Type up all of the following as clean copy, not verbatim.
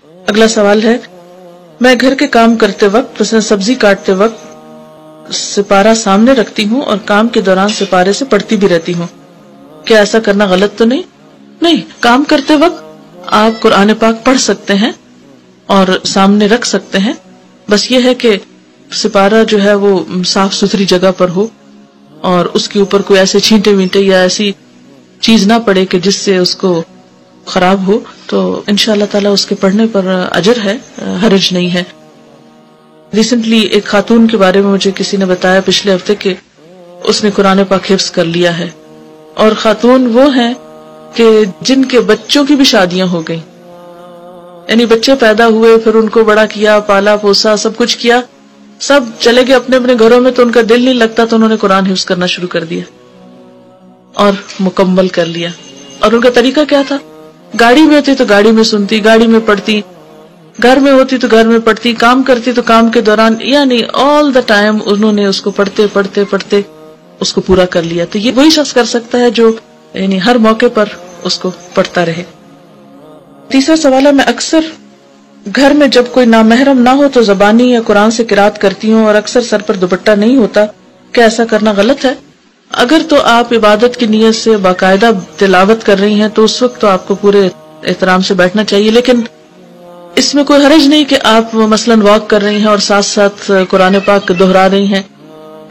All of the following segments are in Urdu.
اگلا سوال ہے، میں گھر کے کام کرتے وقت مثلا سبزی کاٹتے وقت سپارہ سامنے رکھتی ہوں اور کام کے دوران سپارے سے پڑھتی بھی رہتی ہوں، کیا ایسا کرنا غلط تو نہیں؟ نہیں، کام کرتے وقت آپ قرآن پاک پڑھ سکتے ہیں اور سامنے رکھ سکتے ہیں، بس یہ ہے کہ سپارہ جو ہے وہ صاف ستھری جگہ پر ہو اور اس کے اوپر کوئی ایسے چھینٹے وینٹے یا ایسی چیز نہ پڑے کہ جس سے اس کو خراب ہو، تو انشاءاللہ تعالیٰ اس کے پڑھنے پر اجر ہے، حرج نہیں ہے۔ ریسنٹلی ایک خاتون کے بارے میں مجھے کسی نے بتایا پچھلے ہفتے کہ اس نے قرآن پاک حفظ کر لیا ہے، اور خاتون وہ ہیں کہ جن کے بچوں کی بھی شادیاں ہو گئیں، یعنی بچے پیدا ہوئے، پھر ان کو بڑا کیا، پالا پوسا، سب کچھ کیا، سب چلے گئے اپنے اپنے گھروں میں، تو ان کا دل نہیں لگتا، تو انہوں نے قرآن حفظ کرنا شروع کر دیا اور مکمل کر لیا۔ اور ان کا طریقہ کیا تھا؟ گاڑی میں ہوتی تو گاڑی میں سنتی، گاڑی میں پڑھتی، گھر میں ہوتی تو گھر میں پڑھتی، کام کرتی تو کام کے دوران، یعنی آل دا ٹائم انہوں نے اس کو پڑھتے پڑھتے پڑھتے اس کو پورا کر لیا۔ تو یہ وہی شخص کر سکتا ہے جو یعنی ہر موقع پر اس کو پڑھتا رہے۔ تیسرا سوال ہے، میں اکثر گھر میں جب کوئی نامحرم نہ ہو تو زبانی یا قرآن سے قرات کرتی ہوں اور اکثر سر پر دوپٹہ نہیں ہوتا، کیا ایسا کرنا غلط ہے؟ اگر تو آپ عبادت کی نیت سے باقاعدہ تلاوت کر رہی ہیں تو اس وقت تو آپ کو پورے احترام سے بیٹھنا چاہیے، لیکن اس میں کوئی حرج نہیں کہ آپ مثلاً واک کر رہی ہیں اور ساتھ ساتھ قرآن پاک دہرا رہی ہیں،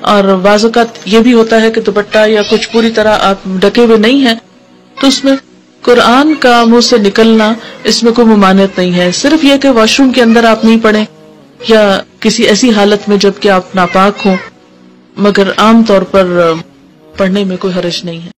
اور بعض اوقات یہ بھی ہوتا ہے کہ دوپٹہ یا کچھ پوری طرح آپ ڈھکے ہوئے نہیں ہیں، تو اس میں قرآن کا منہ سے نکلنا اس میں کوئی ممانعت نہیں ہے، صرف یہ کہ واش روم کے اندر آپ نہیں پڑھیں یا کسی ایسی حالت میں جب کہ آپ ناپاک ہوں، مگر عام طور پر پڑھنے میں کوئی حرج نہیں ہے۔